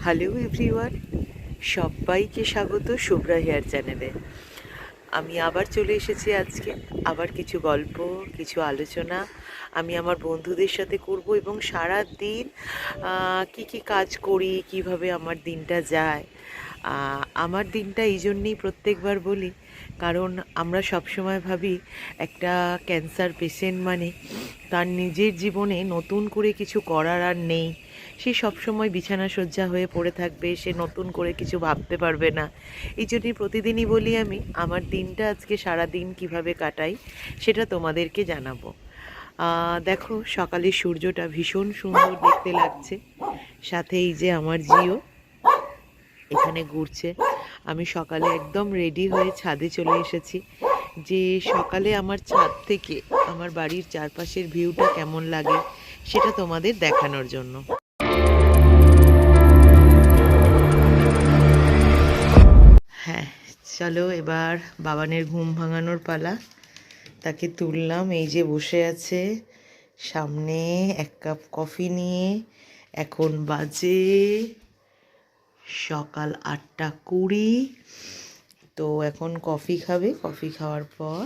Hello everyone, সবাইকে স্বাগত Shubhra hair চ্যানেলে। আমি আবার চলে এসেছি আজকে আবার কিছু গল্প, কিছু আলোচনা আমি আমার বন্ধুদের সাথে করব এবং সারা দিন কি কি কাজ করি, কিভাবে আমার দিনটা যায়। আমার দিনটা এই জন্যেই প্রত্যেকবার বলি, কারণ আমরা সবসময় ভাবি একটা ক্যান্সার পেশেন্ট মানে তার নিজের জীবনে নতুন করে কিছু করার আর নেই। সে সবসময় বিছানা শয্যা হয়ে পড়ে থাকবে, সে নতুন করে কিছু ভাবতে পারবে না। এই জন্যই প্রতিদিনই বলি আমি আমার দিনটা আজকে সারা দিন কীভাবে কাটাই সেটা তোমাদেরকে জানাবো। দেখো সকালের সূর্যটা ভীষণ সুন্দর দেখতে লাগছে, সাথে এই যে আমার জিও এখানে ঘুরছে। আমি সকালে একদম রেডি হয়ে ছাদে চলে এসেছি, যে সকালে আমার ছাদ থেকে আমার বাড়ির চারপাশের ভিউটা কেমন লাগে সেটা তোমাদের দেখানোর জন্য। হ্যাঁ, চলো এবার বাবানের ঘুম ভাঙানোর পালা। তাকে তুললাম, এই যে বসে আছে সামনে এক কাপ কফি নিয়ে। এখন বাজে সকাল 8:20। তো এখন কফি খাবে, কফি খাওয়ার পর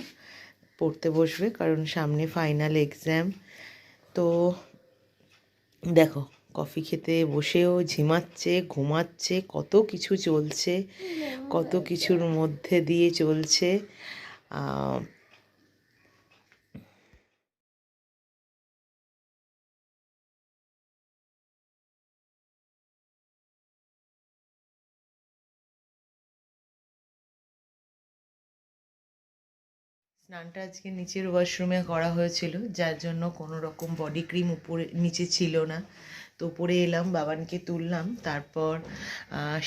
পড়তে বসবে, কারণ সামনে ফাইনাল এক্সাম। তো দেখো কফি খেতে বসেও ঝিমাচ্ছে, ঘুমাচ্ছে, কত কিছু চলছে, কত কিছুর মধ্যে দিয়ে চলছে। স্নানটা আজকে নিচের ওয়াশরুমে করা হয়েছিল, যার জন্য কোনো রকম বডি ক্রিম উপরে নিচে ছিল না। তো উপরে এলাম, বাবানকে তুললাম। তারপর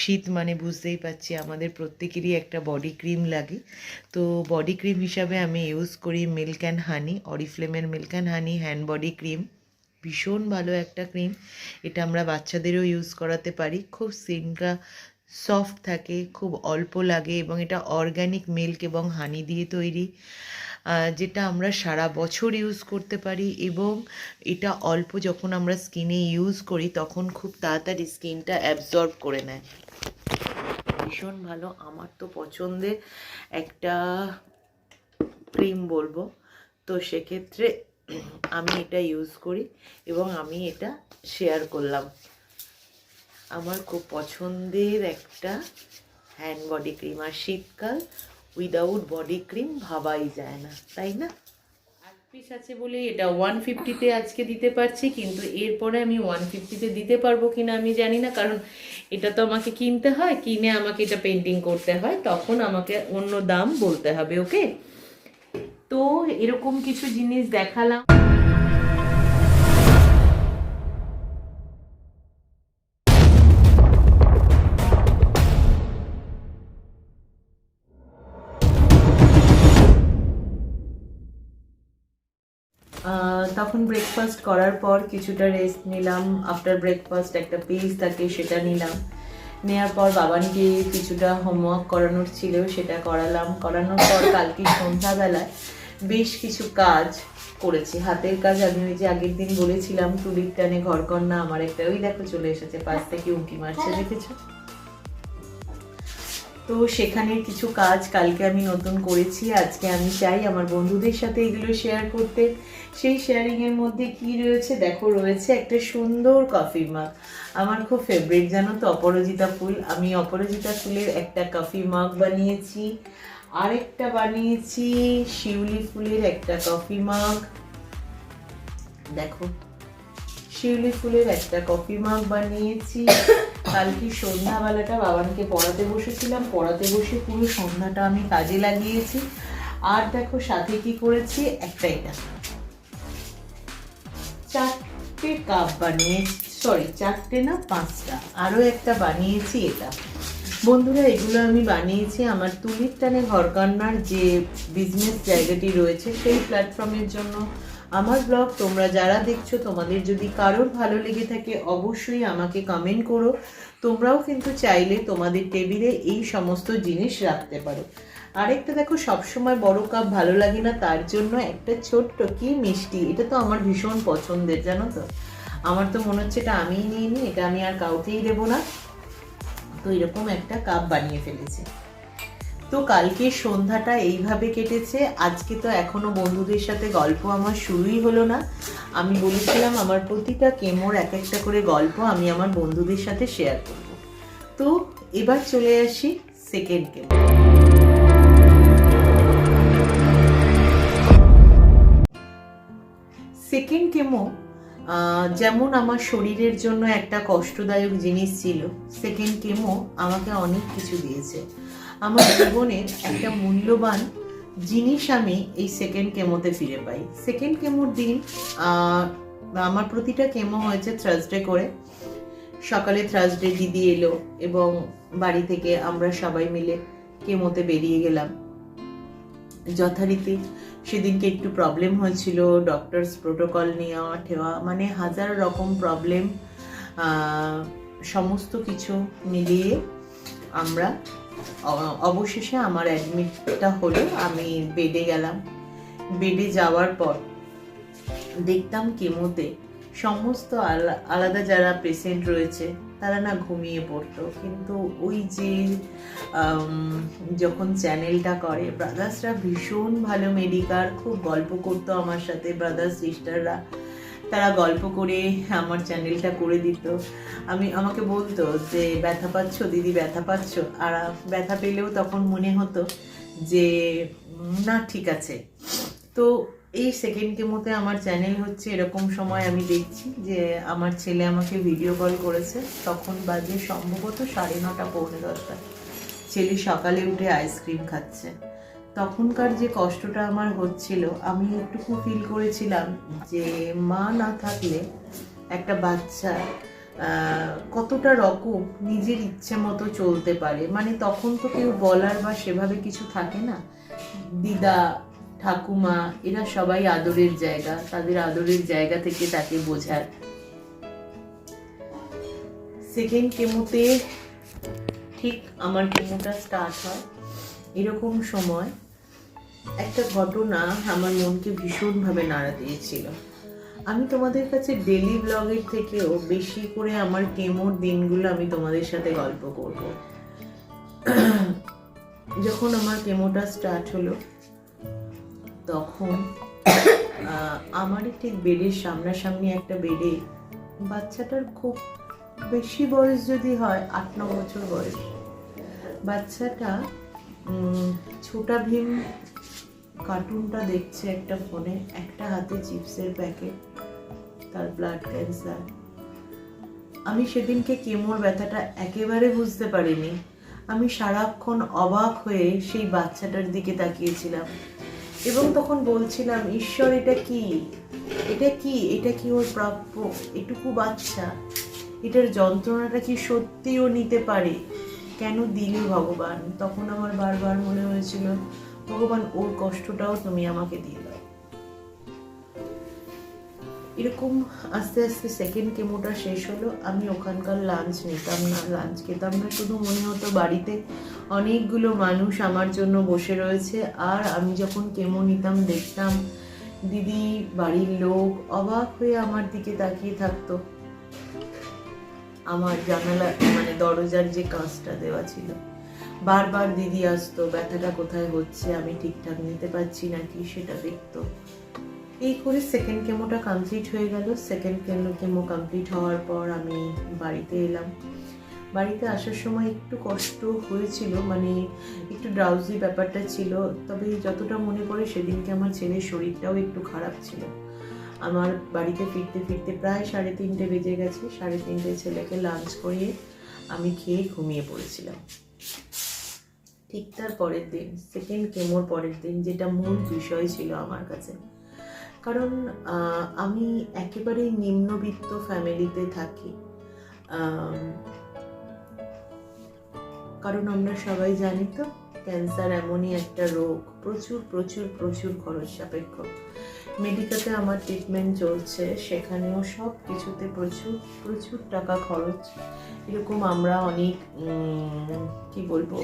শীত মানে বুঝতেই পারছি আমাদের প্রত্যেকেরই একটা বডি ক্রিম লাগে। তো বডি ক্রিম হিসাবে আমি ইউজ করি মিল্ক অ্যান্ড হানি, অরিফ্লেমের milk and honey hand body cream. ভীষণ ভালো একটা ক্রিম, এটা আমরা বাচ্চাদেরও ইউজ করাতে পারি। খুব স্কিনটা সফট থাকে, খুব অল্প লাগে, এবং এটা অর্গ্যানিক মিল্ক এবং হানি দিয়ে তৈরি, যেটা আমরা সারা বছর ইউজ করতে পারি। এবং এটা অল্প যখন আমরা স্কিনে ইউজ করি তখন খুব তাড়াতাড়ি স্কিনটা অ্যাবজর্ব করে নেয়। ভীষণ ভালো, আমার তো পছন্দের একটা ক্রিম বলবো। তো সেক্ষেত্রে আমি এটা ইউজ করি এবং আমি এটা শেয়ার করলাম। আমার খুব পছন্দের একটা হ্যান্ড বডি ক্রিম, আর শীতকাল উইদাউট বডি ক্রিম ভাবাই যায় না, তাই না? 8 পিস আছে বলে এটা 150-তে আজকে দিতে পারছি, কিন্তু এরপরে আমি 150-তে দিতে পারবো কিনা আমি জানি না, কারণ এটা তো আমাকে কিনতে হয়, কিনে আমাকে এটা পেন্টিং করতে হয়, তখন আমাকে অন্য দাম বলতে হবে। ওকে, তো এরকম কিছু জিনিস দেখালাম। তখন ব্রেকফাস্ট করার পর কিছুটা রেস্ট নিলাম। আফটার ব্রেকফাস্ট একটা পেজ থাকে, সেটা নিলাম। নেওয়ার পর বাবানকে কিছুটা হোমওয়ার্ক করানোর ছিল, সেটা করালাম। করানোর পর কালকে সন্ধ্যাবেলায় বেশ কিছু কাজ করেছি, হাতের কাজ। আমি ওই যে আগের দিন বলেছিলাম তুলির টানে ঘরকন্না, আমার একটা ওই দেখো চলে এসেছে পাশ থেকে উঁকি মারছে, দেখেছো? তো সেখানের কিছু কাজ কালকে আমি নতুন করেছি। আজকে আমি চাই আমার বন্ধুদের সাথে এগুলো শেয়ার করতে। সেই শেয়ারিংয়ের মধ্যে কি রয়েছে দেখো, রয়েছে একটা সুন্দর কফি মাগ। আমার খুব ফেভারিট জানো তো অপরাজিতা ফুল। আমি অপরাজিতা ফুলের একটা কফি মাগ বানিয়েছি, আরেকটা বানিয়েছি শিউলি ফুলের একটা কফি মাগ। দেখো শিউলি ফুলের একটা কফি মাগ বানিয়েছি। কালকে সন্ধ্যাবেলাটা বাবানকে পড়াতে বসেছিলাম, পড়াতে বসে পুরো সন্ধ্যাটা আমি কাজে লাগিয়েছি। আর দেখো সাথে কি করেছি, একটা এটা 4টে কাপ বানিয়েছি, সরি 4টে না 5টা, আরও একটা বানিয়েছি এটা। বন্ধুরা এগুলো আমি বানিয়েছি আমার তুলির টানে ঘরকন্নার যে বিজনেস জায়গাটি রয়েছে সেই প্ল্যাটফর্মের জন্য। আমার ব্লগ তোমরা যারা দেখছো, তোমাদের যদি কারোর ভালো লেগে থাকে অবশ্যই আমাকে কমেন্ট করো। তোমরাও কিন্তু চাইলে তোমাদের টেবিলে এই সমস্ত জিনিস রাখতে পারো। আরেকটা দেখো, সবসময় বড় কাপ ভালো লাগে না, তার জন্য একটা ছোট্ট কি মিষ্টি, এটা তো আমার ভীষণ পছন্দের জানো তো। আমার তো মনে হচ্ছে এটা আমিই নিয়ে নিই, এটা আমি আর কাউকেই দেবো না। তো এরকম একটা কাপ বানিয়ে ফেলেছি। তো কালকে সন্ধ্যাটা এইভাবে কেটেছে। আজকে তো এখনো বন্ধুদের সাথে গল্প আমার শুরুই হলো না। আমি বলেছিলাম আমার প্রতিটা কেমোর এক একটা করে গল্প আমি আমার বন্ধুদের সাথে শেয়ার করব। তো এবার চলে আসি সেকেন্ড কেমো। সেকেন্ড কেমো যেমন আমার শরীরের জন্য একটা কষ্টদায়ক জিনিস ছিল, সেকেন্ড কেমো আমাকে অনেক কিছু দিয়েছে। আমার জীবনের একটা মূল্যবান জিনিস আমি এই সেকেন্ড কেমোতে ফিরে পাই। সেকেন্ড কেমোর দিন আমার প্রতিটা কেমো হয়েছে থার্সডে করে। সকালে থার্সডে দিদি এলো এবং বাড়ি থেকে আমরা সবাই মিলে কেমোতে বেরিয়ে গেলাম। যথারীতি সেদিনকে একটু প্রবলেম হয়েছিল, ডক্টরস প্রোটোকল নেওয়া ঠেওয়া, মানে হাজার রকম প্রবলেম, সমস্ত কিছু মিলিয়ে আমরা অবশেষে আমার অ্যাডমিটটা হলো। আমি বেডে গেলাম। বেডে যাওয়ার পর দেখতাম কেমোতে সমস্ত আলাদা যারা পেশেন্ট রয়েছে তারা না ঘুমিয়ে পড়তো, কিন্তু ওই যে যখন চ্যানেলটা করে ব্রাদার্সরা ভীষণ ভালো মেডিকার, খুব গল্প করতো আমার সাথে, ব্রাদার্স সিস্টাররা তারা গল্প করে আমার চ্যানেলটা করে দিত। আমাকে বলতো যে ব্যথা পাচ্ছ দিদি, ব্যথা পাচ্ছ, আর ব্যথা পেলেও তখন মনে হতো যে না ঠিক আছে। তো এই সেকেন্ড কেমোতে আমার চ্যানেল হচ্ছে, এরকম সময় আমি দেখছি যে আমার ছেলে আমাকে ভিডিও কল করেছে, তখন বাজে সম্ভবত 9:30 পৌনে 10টা। ছেলে সকালে উঠে আইসক্রিম খাচ্ছে। তখনকার যে কষ্টটা আমার হচ্ছিল, আমি একটুকু ফিল করেছিলাম যে মা না থাকলে একটা বাচ্চা কতটা রকম নিজের ইচ্ছে মতো চলতে পারে। মানে তখন তো কেউ বলার বা সেভাবে কিছু থাকে না। দিদা ঠাকুমা এরা সবাই আদরের জায়গা, তাদের আদরের জায়গা থেকে তাকে বোঝায়। সেকেন্ড কেমোতে ঠিক আমার কেমোটা স্টার্ট হয়, এরকম সময় একটা ঘটনা আমার মনকে ভীষণভাবে নাড়া দিয়েছিল। আমি তোমাদের কাছে ডেলি ব্লগের থেকেও বেশি করে আমার কেমোর দিনগুলো আমি তোমাদের সাথে গল্প করব। যখন আমার কেমোটা স্টার্ট হলো তখন আমারই ঠিক বেডের সামনাসামনি একটা বেডে বাচ্চাটার খুব বেশি বয়স যদি হয় 8-9 বছর বয়স, বাচ্চাটা ছোটা ভীম কার্টুনটা দেখছে একটা ফোনে, একটা হাতে চিপসের প্যাকেট, তার ব্লাড ক্যান্সার। আমি সেদিনকে কেমোর ব্যথাটা একেবারে বুঝতে পারিনি। আমি সারাক্ষণ অবাক হয়ে সেই বাচ্চাটার দিকে তাকিয়েছিলাম এবং তখন বলছিলাম, ঈশ্বর এটা কি, এটা কি, এটা কি ওর প্রাপ্য? এটুকু বাচ্চা, এটার যন্ত্রণাটা কি সত্যিও নিতে পারে? কেন দিলে ভগবান? তখন আমার বারবার মনে হয়েছিল, ভগবান ওর কষ্টটাও তুমি আমাকে দিয়ে দাও। এরকম আস্তে আস্তে সেকেন্ড কেমোটা শেষ হলো। আমি ওখানকার লাঞ্চ নিতাম না, লাঞ্চ খেতাম না, শুধু মনে হতো বাড়িতে অনেকগুলো মানুষ আমার জন্য বসে রয়েছে। আর আমি যখন কেমো নিতাম দেখতাম দিদি, বাড়ির লোক অবাক হয়ে আমার দিকে তাকিয়ে থাকতো। আমার জানালা মানে দরজার যে কাঁচটা দেওয়া ছিল, বারবার দিদি আসতো, ব্যথাটা কোথায় হচ্ছে, আমি ঠিকঠাক নিতে পারছি নাকি সেটা দেখতো। এই করে সেকেন্ড কেমোটা কমপ্লিট হয়ে গেল। সেকেন্ড কেমো কমপ্লিট হওয়ার পর আমি বাড়িতে এলাম। বাড়িতে আসার সময় একটু কষ্ট হয়েছিল, মানে একটু ড্রাউজি ব্যাপারটা ছিল। তবে যতটা মনে পড়ে সেদিনকে আমার ছেলের শরীরটাও একটু খারাপ ছিল। আমার বাড়িতে ফিরতে ফিরতে প্রায় 3:30 বেজে গেছে। 3:30 ছেলেকে লাঞ্চ করিয়ে আমি খেয়ে ঘুমিয়ে পড়েছিলাম। ঠিক তার পরের দিন, সেকেন্ড কেমোর পরের দিন, যেটা মূল বিষয় ছিল আমার কাছে, কারণ আমি একেবারেই নিম্নবিত্ত ফ্যামিলিতে থাকি। কারণ আমরা সবাই জানি তো ক্যান্সার এমনই একটা রোগ, প্রচুর প্রচুর প্রচুর খরচ সাপেক্ষ। মেডিকেলে আমার ট্রিটমেন্ট চলছে, সেখানেও সব কিছুতে প্রচুর প্রচুর টাকা খরচ। এরকম আমরা অনেক কি বলবো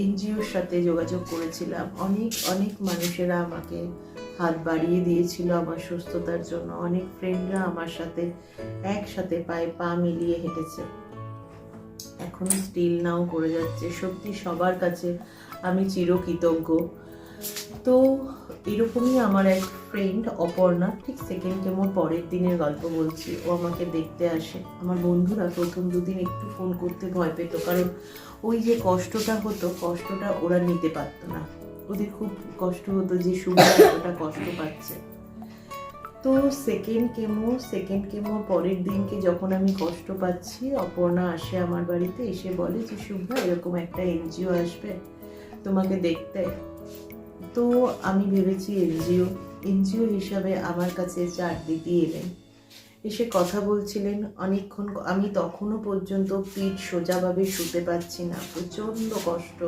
এনজিওর সাথে যোগাযোগ করেছিলাম। অনেক অনেক মানুষেরা আমাকে হাত বাড়িয়ে দিয়েছিল আমার সুস্থতার জন্য। অনেক ফ্রেন্ডরা আমার সাথে একসাথে পায়ে পা মিলিয়ে হেঁটেছে। এখন এখনো স্টিল নাও করে যাচ্ছে। সত্যি সবার কাছে আমি চিরকৃতজ্ঞ। তো এরকমই আমার এক ফ্রেন্ড অপর্ণা, ঠিক সেকেন্ড কেমোর পরের দিনের গল্প বলছি। ও আমাকে দেখতে আসে। আমার বন্ধুরা প্রথম দুদিন একটু ফোন করতে ভয় পেত, কারণ ওই যে কষ্টটা হতো, কষ্টটা ওরা নিতে পারতো না। ওদের খুব কষ্ট হতো যে সুগার এতটা কষ্ট পাচ্ছে। তো সেকেন্ড কেমো পরের দিনকে যখন আমি কষ্ট পাচ্ছি, অপর্ণা আসে আমার বাড়িতে, এসে বলে যে শুভ্রা, এরকম একটা এনজিও আসবে তোমাকে দেখতে। তো আমি ভেবেছি এনজিও হিসাবে আমার কাছে 4 দিদি এলেন, এসে কথা বলছিলেন অনেকক্ষণ। আমি তখনও পর্যন্ত পিঠ সোজাভাবে শুতে পারছি না, প্রচণ্ড কষ্ট।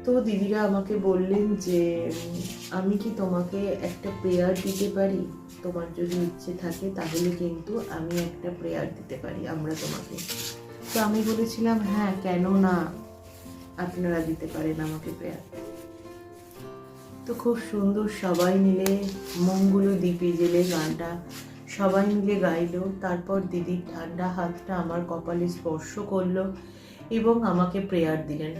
তো দিদিরা আমাকে বললেন যে আমি কি তোমাকে একটা প্রেয়ার দিতে পারি, তোমার যদি ইচ্ছে থাকে তাহলে কিন্তু আমি একটা প্রেয়ার দিতে পারি আমরা তোমাকে। তো আমি বলেছিলাম হ্যাঁ, কেন না, আপনারা দিতে পারেন আমাকে প্রেয়ার। তো খুব সুন্দর সবাই মিলে মঙ্গল দ্বীপে জেলে গানটা সবাই মিলে গাইলো। তারপর দিদির ঠান্ডা হাতটা আমার কপালে স্পর্শ করলো এবং আমাকে প্রেয়ার দিলেন।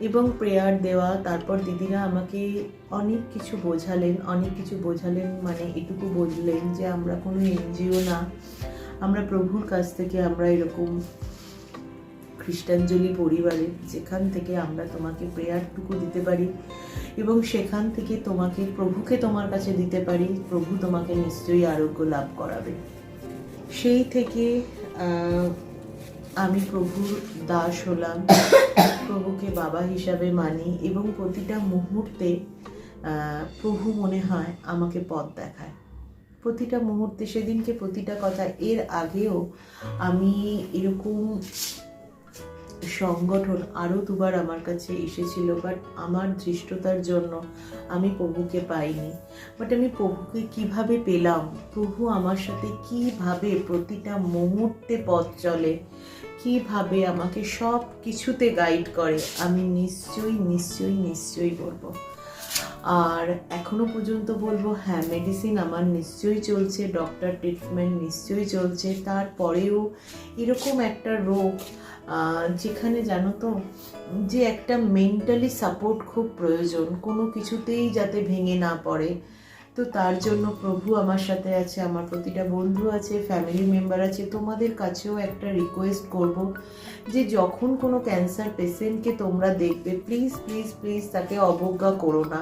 এবং প্রেয়ার দেওয়া, তারপর দিদিরা আমাকে অনেক কিছু বোঝালেন, মানে এটুকু বললেন যে আমরা কোনো এনজিও না, আমরা প্রভুর কাছ থেকে আমরা এরকম খ্রিস্টানজলি পরিবারের, যেখান থেকে আমরা তোমাকে প্রেয়ারটুকু দিতে পারি এবং সেখান থেকে প্রভুকে তোমার কাছে দিতে পারি, প্রভু তোমাকে নিশ্চয়ই আরোগ্য লাভ করাবে। সেই থেকে আমি প্রভুর দাস হলাম, প্রভুকে বাবা হিসাবে মানি এবং প্রতিটা মুহূর্তে প্রভু মনে হয় আমাকে পথ দেখায়। প্রতিটা মুহূর্তে, সেদিনকে প্রতিটা কথা। এর আগেও আমি এরকম সংগঠন আরও দুবার আমার কাছে এসেছিল, বাট আমার ধৃষ্টতার জন্য আমি প্রভুকে পাইনি। বাট আমি প্রভুকে কিভাবে পেলাম, প্রভু আমার সাথে কিভাবে প্রতিটা মুহূর্তে পথ চলে, কিভাবে আমাকে সব কিছুতে গাইড করে, আমি নিশ্চয়ই বলবো। আর এখনো পর্যন্ত বলবো হ্যাঁ, মেডিসিন আমার নিশ্চয়ই চলছে, ডক্টর ট্রিটমেন্ট নিশ্চয়ই চলছে। তারপরেও এরকম একটা রোগ যেখানে জানো তো যে একটা মেন্টালি সাপোর্ট খুব প্রয়োজন, কোনো কিছুতেই যাতে ভেঙে না পড়ে। তো তার জন্য প্রভু আমার সাথে আছে, আমার প্রতিটা বন্ধু আছে, ফ্যামিলি মেম্বার আছে। তোমাদের কাছেও একটা রিকোয়েস্ট করব যে যখন কোনো ক্যান্সার পেশেন্টকে তোমরা দেখবে, প্লিজ তাকে অবজ্ঞা করো না,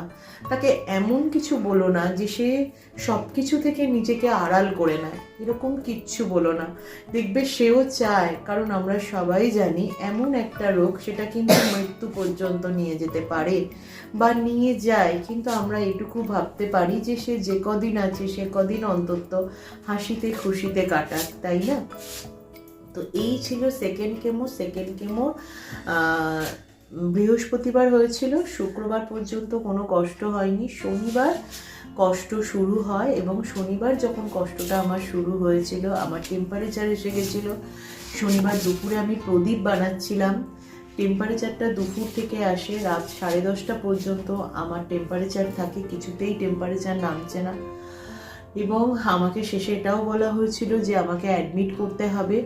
তাকে এমন কিছু বলো না যে সে সব কিছু থেকে নিজেকে আড়াল করে নেয়, এরকম কিচ্ছু বলো না। দেখবে সেও চায়, কারণ আমরা সবাই জানি এমন একটা রোগ সেটা কিন্তু মৃত্যু পর্যন্ত নিয়ে যেতে পারে বা নিয়ে যায়, কিন্তু আমরা এটুকু ভাবতে পারি যে সে যে কদিন আছে সে কদিন অন্তত হাসিতে খুশিতে কাটাক, তাই না? তো এই ছিল সেকেন্ড কেমো। বৃহস্পতিবার হয়েছিল, শুক্রবার পর্যন্ত কোনো কষ্ট হয়নি, শনিবার কষ্ট শুরু হয় এবং শনিবার যখন কষ্টটা আমার শুরু হয়েছিল, আমার টেম্পারেচার এসে গেছিলো। শনিবার দুপুরে আমি প্রদীপ বানাচ্ছিলাম, টেম্পারেচারটা দুপুর থেকে আসে, রাত 10:30 পর্যন্ত আমার টেম্পারেচার থাকে, কিছুতেই টেম্পারেচার নামছে না। এবং আমাকে শেষে এটাও বলা হয়েছিল যে আমাকে অ্যাডমিট করতে হবে,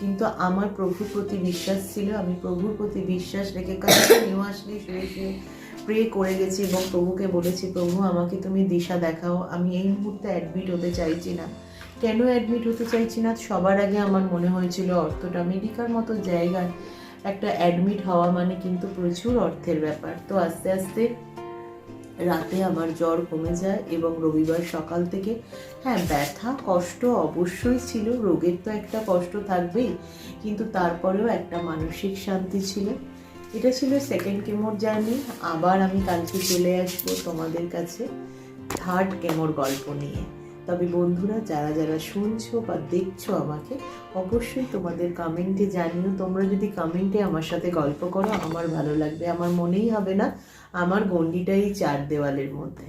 কিন্তু আমার প্রভুর প্রতি বিশ্বাস ছিল। আমি প্রভুর প্রতি বিশ্বাস রেখে কন্টিনিউয়াসলি শুয়ে প্রে করে গেছি এবং প্রভুকে বলেছি, প্রভু আমাকে তুমি দিশা দেখাও, আমি এই মুহূর্তে অ্যাডমিট হতে চাইছি না। কেন অ্যাডমিট হতে চাইছি না? সবার আগে আমার মনে হয়েছিল অর্থটা। আমেরিকার মতো জায়গায় একটা অ্যাডমিট হওয়া মানে কিন্তু প্রচুর অর্থের ব্যাপার। তো আস্তে আস্তে রাতে আমার জ্বর কমে যায় এবং রবিবার সকাল থেকে হ্যাঁ, ব্যথা কষ্ট অবশ্যই ছিল, রোগের তো একটা কষ্ট থাকবেই, কিন্তু তারপরেও একটা মানসিক শান্তি ছিল। এটা ছিল সেকেন্ড কেমোর জার্নি। আবার আমি কালকে চলে আসবো তোমাদের কাছে থার্ড কেমোর গল্প নিয়ে। তবে বন্ধুরা, যারা যারা শুনছো বা দেখছো আমাকে, অবশ্যই তোমাদের কমেন্টে জানিও। তোমরা যদি কমেন্টে আমার সাথে গল্প করো আমার ভালো লাগবে, আমার মনেই হবে না আমার গণ্ডিটাই 4 দেওয়ালের মধ্যে।